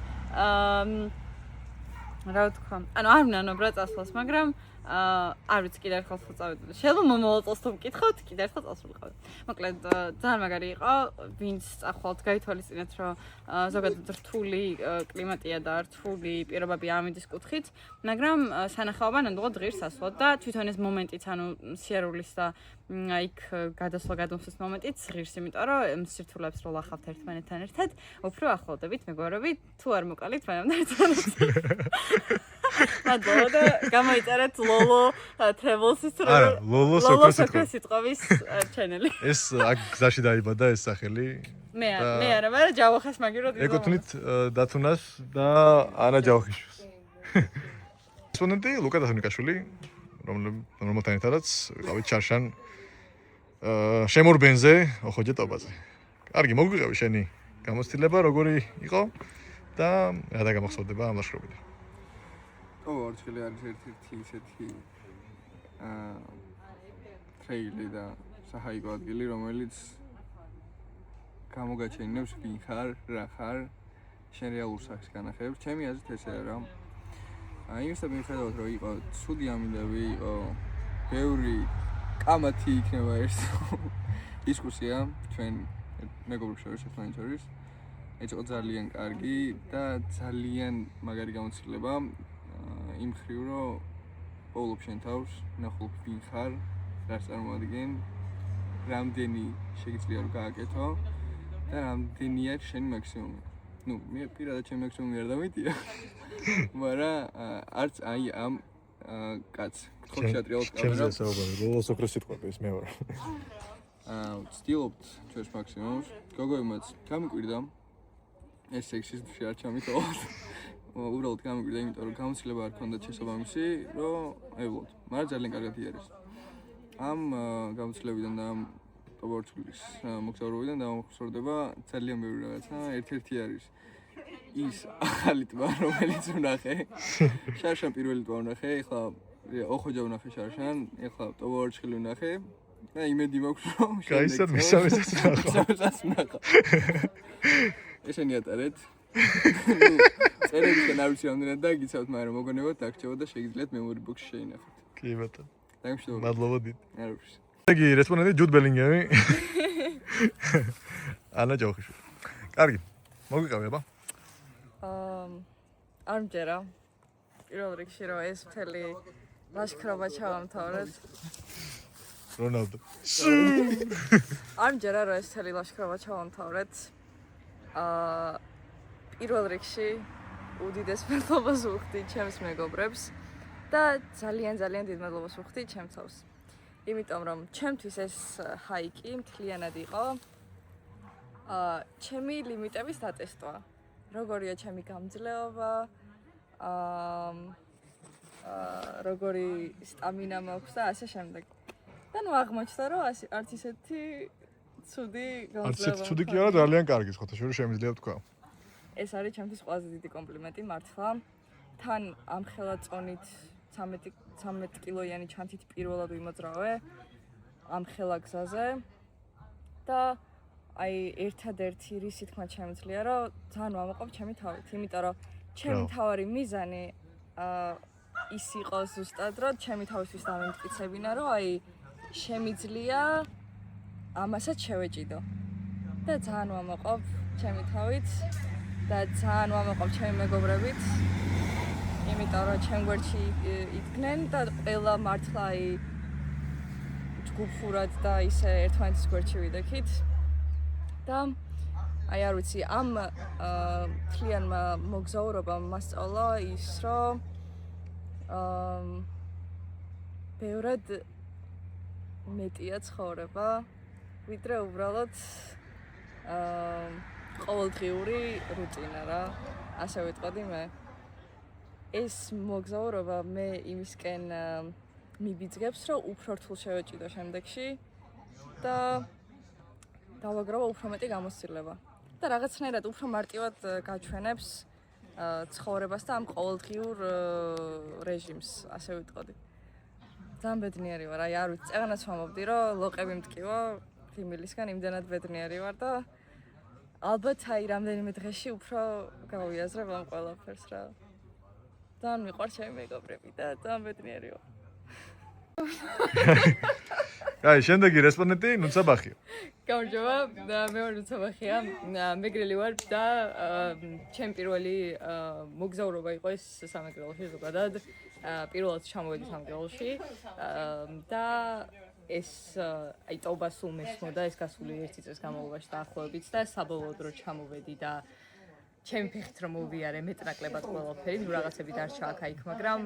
რა ვთქვა, არ ვნანობ რა წასვლას, მაგრამ არ ვიცი კიდევ ერთხელ თუ წავედი. შეიძლება მომავალ წელს თუ მკითხავთ, კიდევ ერთხელ წელს ვიყავი. მოკლედ ძალიან მაგარი იყო, ვინც წახვალთ გაითვალისწინეთ, რომ ზოგადად რთული კლიმატია და რთული პირობები ამინდის კუთხით, მაგრამ სანახაობა ნამდვილად ღირს ასვათ და თვითონ ეს მომენტიც, ანუ სიარულის და იქ გადასვლა-გადმოსვლის მომენტიც ღირს, იმიტომ რომ სირთულეებს რო ლახავთ ერთმანეთთან ერთად, უფრო ახლოვდებით მეგობრები, თუ არ მოკალით მანამდე ერთმანეთს. მადლობა და გამოიწერეთ ლოლო Travels-ის ლოლო სიტყვის ჩანელი. ეს აქ გზაში დაიბადა ეს სახელი. მე არა, მაგრამ ჯავახას მაგირო დიდი. ეკუთვნით დათუნას და ანა ჯავახიშვილს. სპონდენტი ლუკა დათუნიკაშვილი, რომელთან ერთადაც ვიყავით ჩარშან შემორბენზე, ოხოჯე ტობაზე. კარგი, მოგვიყევი შენი გამოცდილება, როგორი იყო და რა დაგამახსოვდება ამ ლაშქრობიდან. ორჩელი არის ერთ-ერთი ისეთი ტრეილი და საჰაიკო ადგილი, რომელიც გამოგაჩენებს ვინ ხარ, რა ხარ, შენ რეალურ სახეს განახილებს. ჩემი აზრით ესე არა. იმისათვის მიხედავთ, რომ იყო ცუდი ამინდები, იყო ბევრი კამათი იქნება ეს დისკუსია ჩვენ მეგობრებს შორის ერთმანეთს შორის. ეს იყო ძალიან კარგი და ძალიან მაგარი გამოცდილება. იმ ხრივ რომ პოულობ შენ თავს, ნახულობ ვინ ხარ, რას წარმოადგენ, რამდენი შეგიძლია რომ გააკეთო და რამდენია შენი მაქსიმუმი. ნუ მე პირადად ჩემი მაქსიმუმი არ დამიტია. მაგრამ არც აი ამ კაც გთხოვთ შეატრიალოთ კამერა. ჩემზე საუბარი, ლოლოს ოქროს სიტყვები ეს მე ვარ. ვცდილობთ ჩვენს მაქსიმუმს. გოგოებმაც გამიკვირდა ეს სექსიზმში არ ჩამიტოვოთ. უბრალოდ გამიკვირდა, იმიტომ რომ გამოცდილება არ ქონდათ შესაბამისი, რომ აივლოთ. მაგრამ ძალიან კარგად იარეს. ამ გამოცდილებიდან და ამ ტობორჩულის მოგზაურობიდან დამახსოვრდება ძალიან ბევრი რაღაცა. ერთ-ერთი არის ის ახალი ტბა, რომელიც ვნახე. შარშან პირველი ტბა ვნახე, ეხლა ოხოჯა ვნახე შარშან, ეხლა ტობორჩული ვნახე. და იმედი მაქვს, რომ გაიცად მესამესაც ვნახა. ესენი ატარეთ. წერებისგან არ ვიცი რამდენად დაგიცავთ, მაგრამ მოგონებათ დაგჭიროთ და შეგიძლიათ memory box-ში შეინახოთ. კი ბატონო. დამშვიდობ. მადლობა დიდი. არ ვიცი. იგი რესპონდენტი ჯუდ ბელინგემი. ანა ჯავახიშვილი. კარგი. მოგვიყევი აბა. არ მჯერა. პირველ რიგში რომ ეს მთელი ლაშქრობა ჩავამთავრეთ. რონალდო. არ მჯერა რომ ეს მთელი ლაშქრობა ჩავამთავრეთ. პირველ რიგში უდიდეს მადლობას ვუხდი ჩემს მეგობრებს და ძალიან დიდ მადლობას ვუხდი ჩემ თავს. იმიტომ რომ ჩემთვის ეს ჰაიკი მთლიანად იყო ჩემი ლიმიტების დატესტვა. როგორია ჩემი გამძლეობა, როგორი სტამინა მაქვს და ასე შემდეგ. და ნუ აღმოჩნდა რომ არც ისეთი ცუდი გამძლეობა. არც ისეთი ცუდი კი არა, ძალიან კარგი, ხოთა შორის შემიძლია ვთქვა. ეს არის ჩემთვის ყველაზე დიდი კომპლიმენტი მართლა. თან ამხელა წონით 13 კილოიანი ჩანთით პირველად ვიმოძრავე ამხელა გზაზე და აი ერთადერთი რისი თქმა შემიძლია რომ ძალიან ვამოყობ ჩემი თავით, იმიტომ რომ ჩემი თავარი მიზანი ის იყო ზუსტად რომ ჩემი თავისთვის დამემტკიცებინა რომ აი შემიძლია ამასაც შევეჭიდო და ძალიან ვამოყობ ჩემი თავით და ძალიან ვამოყობ ჩემი მეგობრებით, იმიტომ რომ ჩემ გვერდში იდგნენ და ყველა მართლა აი ჯგუფურად და ისე ერთმანეთის გვერდში ვიდექით და აი არ ვიცი ამ მთლიანმა მოგზაურობამ მასწავლა ის რომ ბევრად მეტია ცხოვრება ვიდრე უბრალოდ ყოველდღიური რუტინა რა, ასე ვიტყოდი მე. ეს მოგზაურობა მე იმისკენ მიბიძგებს, რომ უფრო რთულ შევეჭიდო შემდეგში და დავაგროვა უფრო მეტი გამოცდილება. და რაღაცნაირად უფრო მარტივად გაჩვენებს ცხოვრებას და ამ ყოველდღიურ რეჟიმს, ასე ვიტყოდი. ძალიან ბედნიერი ვარ, აი არ ვიცი, წეგანაც ვამბობდი, რომ ლოყები მტკივა ღიმილისგან იმდენად ბედნიერი ვარ და ალბათ აი რამდენიმე დღეში უფრო გავიაზრებ ამ ყველაფერს რა. ძალიან მიყვარს ჩემი მეგობრები და ძალიან ბედნიერი ვარ. აი, შემდეგი რესპონდენტი ნუცა ბახია. გამარჯობა, მეორე ცნობახია. მეგრელი ვარ და ჩემი პირველი მოგზაურობა იყო ეს სამეგრელოში ზოგადად. პირველად ჩამოვედი სამეგრელოში და ეს აი ტობა სულ მესმოდა ეს გასული 1 წლის განმავლობაში დაახლოებით და საბოლოოდ რო ჩამოვედი და ჩემი ფეხით რომ მოვიარე მეტნაკლებად ყველაფერი, ნუ რაღაცები დარჩა აქ-იქ, მაგრამ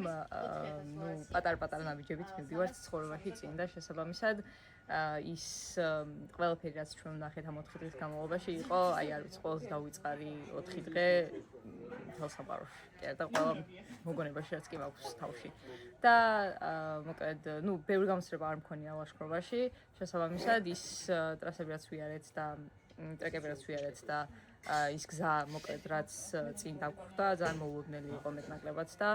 ნუ პატარ-პატარა ნაბიჯებით მივდივართ ცხოვრებაში წინ და შესაბამისად ის ყველაფერი რაც ჩვენ ვნახეთ ამ 4 დღის განმავლობაში იყო, აი არ ვიცი, ყველაზე დავიწყარი 4 დღე თელსაბაროში. და ყველა მოგონებაში რაც კი მაქვს თავში. და მოკლედ, ნუ ბევრი გამოსწრება არ მქონია ლაშქრობაში, შესაბამისად ის ტრასები რაც ვიარეთ და ტრეკები რაც ვიარეთ და ის გზა მოკლედ რაც წინ დაგხვდა, ძალიან მოულოდნელი იყო მეტნაკლებად და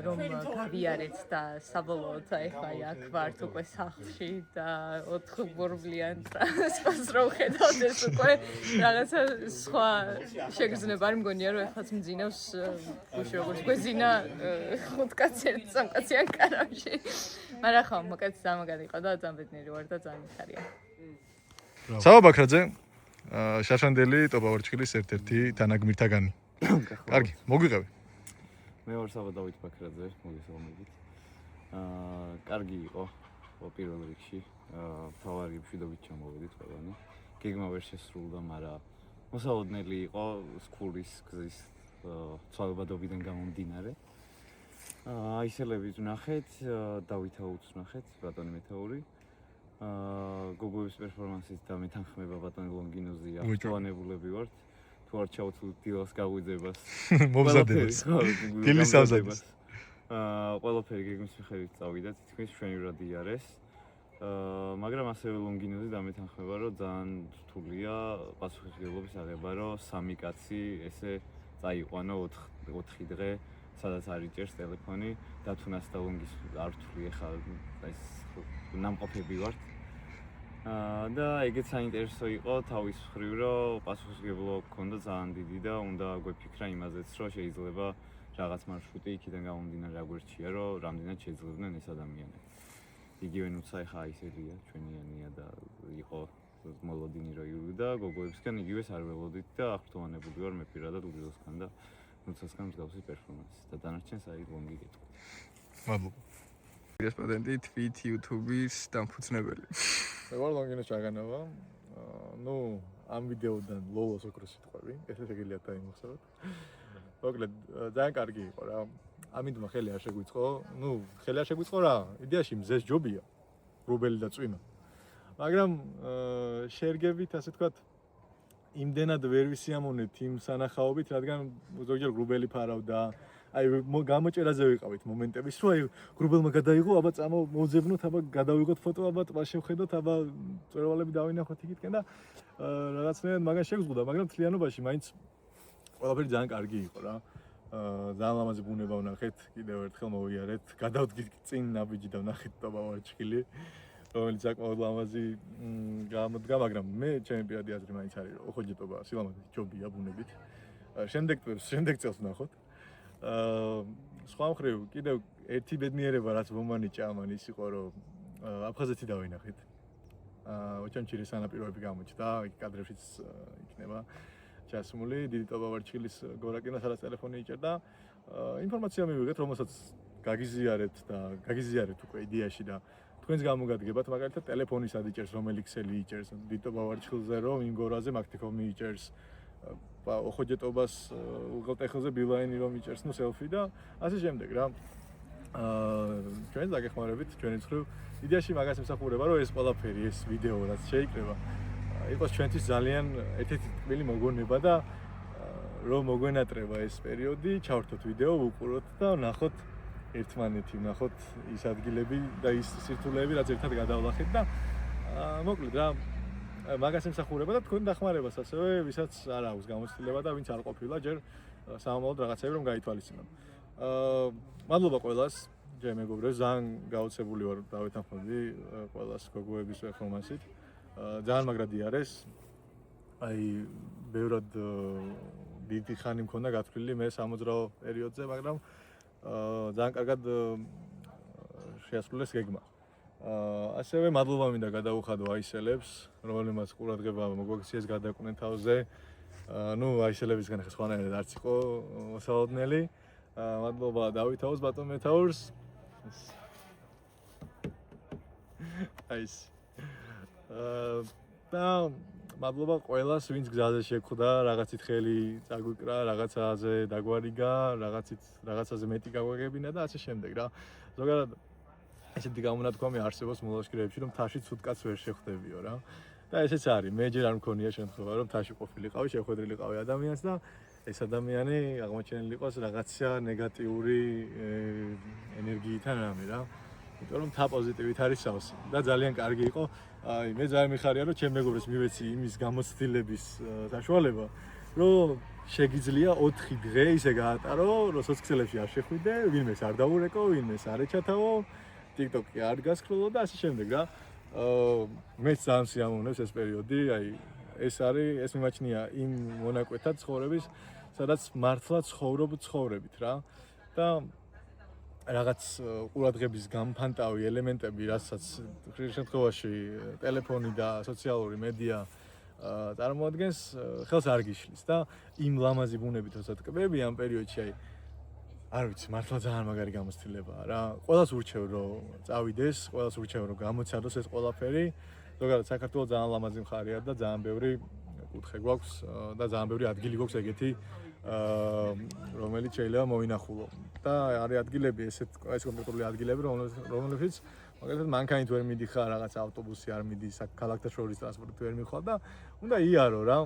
რომ გავიარეთ და საბოლოოდ აი ხა აქ ვართ უკვე სახლში და 4 ბორბლიან ტრანსპორტს რო ხედავთ ეს უკვე რაღაცა სხვა შეგრძნება არ მგონია რომ ეხლაც მძინავს გუშინ როგორც გვეზინა 5 კაცი ერთ სამკაციან კარავში მაგრამ ხო მოკლედ ძალიან მაგარი იყო და ძალიან ბედნიერი ვარ და ძალიან მიხარია სავა ბაქრაძე შაშანდელი ტობავარჩილის ერთ-ერთი თანაგმირთაგანი. კარგი, მოგვიყევი. მე ვარ საბა დავით ბაქრაძე, მოგესალმებით. კარგი იყო პირველ რიგში. მთავარი მშვიდობით ჩამოვედით ყველანი. გეგმა ვერ შესრულდა, მაგრამ მოსალოდნელი იყო სკულის გზის ცვალებადობიდან გამომდინარე. აისელებით ვნახეთ, დავით აუც ვნახეთ, ბატონი მეთაური. გოგოების პერფორმანსით და მეთანხმება ბატონი ლონგინოზია ჩვენებულები ვართ თუ არ ჩავთვლით დილას გაღვიძებას მომზადებას დილის ამზადებას ყველაფერი გეგმის მიხედვით წავიდა თითქმის შვენივრად იარეს მაგრამ ასევე ლონგინოზი და მეთანხმება რომ ძალიან რთულია პასუხისმგებლობის აღება რომ სამი კაცი ესე წაიყვანო 4 დღე სადაც არ იჭერს ტელეფონი და თუნას და ლონგის არ ვთვლი ახლა ეს ნამყოფები ვართ და ეგეც საინტერესო იყო თავის მხრივ რომ პასუხისმგებლობა გქონდა ძალიან დიდი და უნდა გვეფიქრა იმაზეც რომ შეიძლება რაღაც მარშრუტი იქიდან გამომდინარე რა გვერდშია რომ რამდენად შეძლებდნენ ეს ადამიანები იგივე ნუცა ეხა ისედია ჩვენიანია და იყო მოლოდინი რო იუდა გოგოებისგან იგივეს არ ველოდით და აღფრთოვანებული ვარ მე პირადად უგზოსგან და ნუცასგან მსგავსი პერფორმანსი და დანარჩენს აი ლონგი გეტყვი მადლობა რესპონდენტი თვით YouTube-ის დამფუძნებელი. მე ვარ ლონგინოს ჩაგანავა. ნუ ამ ვიდეოდან ლოლოს ოქროს სიტყვები, ეს შეგიძლიათ დაიმახსოვროთ. მოკლედ ძალიან კარგი იყო რა. ამიტომ ხელი არ შეგვიწყო. ნუ ხელი არ შეგვიწყო რა. იდეაში მზეს ჯობია. რუბელი და წვიმა. მაგრამ შერგებით ასე თქვათ იმდენად ვერ ვისიამოვნეთ იმ სანახაობით, რადგან ზოგჯერ რუბელი ფარავდა აი გამოჭერაზე ვიყავით მომენტების რომ აი გრუბელმა გადაიღო, აბა მოვძებნოთ, აბა გადავიღოთ ფოტო, აბა ტბაში ვხედოთ, აბა წვერვალები დავინახოთ იქითკენ და რაღაცნაირად მაგან შეგზღუდა, მაგრამ თლიანობაში მაინც ყველაფერი ძალიან კარგი იყო რა. ძალიან ლამაზი ბუნება ვნახეთ, კიდევ ერთხელ მოვიარეთ, გადავდგით წინ ნაბიჯი და ვნახეთ ტობავარჩხილი, რომელიც საკმაოდ ლამაზი გამოდგა, მაგრამ მე ჩემი პირადი აზრი მაინც არის რომ ოხოჯეტობა სილამაზით ჯობია ბუნებით. შემდეგ წელს ვნახოთ. სხვა მხრივ კიდევ ერთი ბედნიერება რაც მომანიჭა ამან ის იყო რომ აფხაზეთი დავინახეთ. ოჩამჩირის სანაპიროები გამოჩნდა, იქ კადრებშიც იქნება ჩასმული, დიდი ტობავარჩხილის გორაკინა სადაც ტელეფონი იჭერდა. ინფორმაცია მივიღეთ, რომელსაც გაგიზიარეთ უკვე იდეაში და თქვენს გამოგადგებათ, მაგალითად ტელეფონი სად იჭერს, რომელი ქსელი იჭერს, დიდი ტობავარჩხილზე რომ იმ გორაზე მაქტიფონი იჭერს. ოხოჯეტობას უღელტეხილზე ბილაინი რომ იჭერს, ნუ სელფი და ასე შემდეგ რა. ჩვენ დაგეხმარებით ჩვენი მხრივ იდეაში მაგას მსახურება რომ ეს ყველაფერი ეს ვიდეო რაც შეიკრება იყოს ჩვენთვის ძალიან ერთ-ერთი ტკბილი მოგონება და რომ მოგვენატრება ეს პერიოდი, ჩავართოთ ვიდეო, ვუყუროთ და ვნახოთ ერთმანეთი, ვნახოთ ის ადგილები და ის სირთულეები რაც ერთად გადავლახეთ და მოკლედ რა მაგას ემსახურება და თქვენ დახმარებას ასევე, ვისაც არ აქვს გამოცდილება და ვინც არ ყოფილა ჯერ სამომავლოდ რაღაცები რომ გაითვალისწინონ. მადლობა ყველას, ჯერ მეგობრებს, ძალიან გაოცებული ვარ დავეთანხმები ყველას გოგოების პერფორმანსით. ძალიან მაგრადი არის. აი, ბევრად დიდი ხანი მქონდა გათვლილი მე სამოძრაო პერიოდზე, მაგრამ ძალიან კარგად შეასრულეს გეგმა. ასევე მადლობა მინდა გადაუხადო აისელებს, რომელმაც ყურადღება მოგვაქციეს გადაკვნენ თავზე. ნუ აისელებისგან ხა სხვანაირად არც იყო მოსალოდნელი. მადლობა დავით აუს ბატონ მეთაურს. აის. და მადლობა ყველას, ვინც გზაზე შეხვდა, რაღაცით ხელი წაგვიკრა, რაღაცაზე დაგვარიგა, რაღაცაზე მეტი გაგვაგებინა და ასე შემდეგ რა. ზოგადად ესეთი გამონათქვამი არსებობს მოლაშქრეებში, რომ თაში ცუდკაც ვერ შეხვდებიო რა. და ესეც არის, მე ჯერ არ მქონია შემთხვევა, რომ თაში ყოფილიყავი, შეხვედრილიყავი ადამიანს და ეს ადამიანი აღმოჩენილი იყოს რაღაცა ნეგატიური ენერგიიდან რამე რა. იმიტომ რომ თა პოზიტივით არის სავსე და ძალიან კარგი იყო. აი მე ძალიან მიხარია რომ ჩემ მეგობრებს მივეცი იმის გამოცდილების საშუალება, რომ შეგიძლია 4 დღე ისე გაატარო, რომ სოციალებში არ შეხვიდე, ვინმეს არ დაურეკო, ვინმეს არ ეჩათაო, TikTok-ი არ გასკროლო და ასე შემდეგ რა. მე ძალიან სიამოვნებს ეს პერიოდი, აი ეს მიმაჩნია იმ მონაკვეთად ცხოვრების, სადაც მართლა ცხოვრობით რა. და რაღაც ყურადღების გამფანტავი ელემენტები, რასაც ხშირ შემთხვევაში ტელეფონი და სოციალური მედია წარმოადგენს, ხელს არ გიშლის და იმ ლამაზი ბუნებით როცა ტკბები ამ პერიოდში, აი არ ვიცი, მართლა ძალიან მაგარი გამოცდილებაა რა. ყველას ურჩევ რომ წავიდეს, ყველას ურჩევ რომ გამოცადოს ეს ყველაფერი. ზოგადად საქართველოს ძალიან ლამაზი მხარეა და ძალიან ბევრი კუთხე გვაქვს და ძალიან ბევრი ადგილი გვაქვს ეგეთი რომელიც შეიძლება მოინახულო. და არის ადგილები ეს კონკრეტული ადგილები, რომლებიც მაგალითად მანქანით ვერ მიდიხარ, რაღაც ავტობუსი არ მიდის, ქალაქთა შორის ტრანსპორტი ვერ მიხვალ და უნდა იარო რა.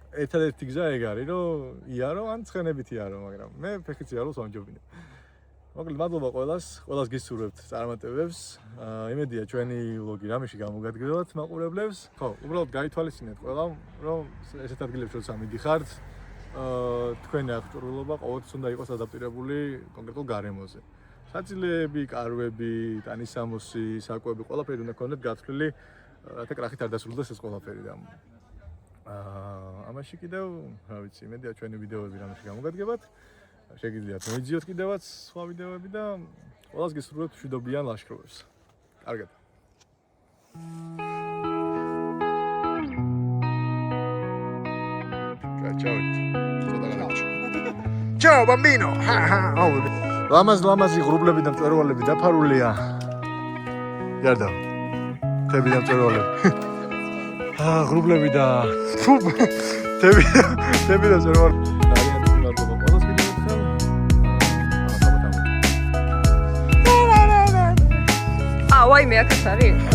ერთადერთი გზა ეგ არის, რომ იარო ან ცხენებით იარო, მაგრამ მე ფეხით იაროს ვამჯობინებ. მოკლედ მადლობა ყველას გისურვებთ წარმატებებს. იმედია ჩვენი ვლოგი რამეში გამოგადგებათ მაყურებლებს. ხო, უბრალოდ გაითვალისწინეთ ყველამ, რომ ესეთ ადგილებში როცა მიდიხართ, თქვენი აღჭურვილობა ყოველთვის უნდა იყოს ადაპტირებული კონკრეტულ გარემოზე. საძილეები, კარვები, ტანისამოსი, საკვები, ყველაფერი უნდა გქონდეთ გათვლილი, რათა კრახით არ დასრულდეს ეს ყველაფერი და ამაში კიდევ, რა ვიცი, იმედია ჩვენი ვიდეოები რამეში გამოგადგებათ. შეგიძლიათ მოიძიოთ კიდევაც სხვა ვიდეოები და ყველას გისურვებთ მშვიდობიან ლაშქრობებს. კარგად. Ciao bambino. ლამაზი ღრუბლები და მწვერვალები დაფარულია. გარდა. თები და მწვერვალები. ღრუბლები და თები და მწვერვალები. ძალიან მადლობა ყველას კიდევ ერთხელ. ვაიმე აქაც არის?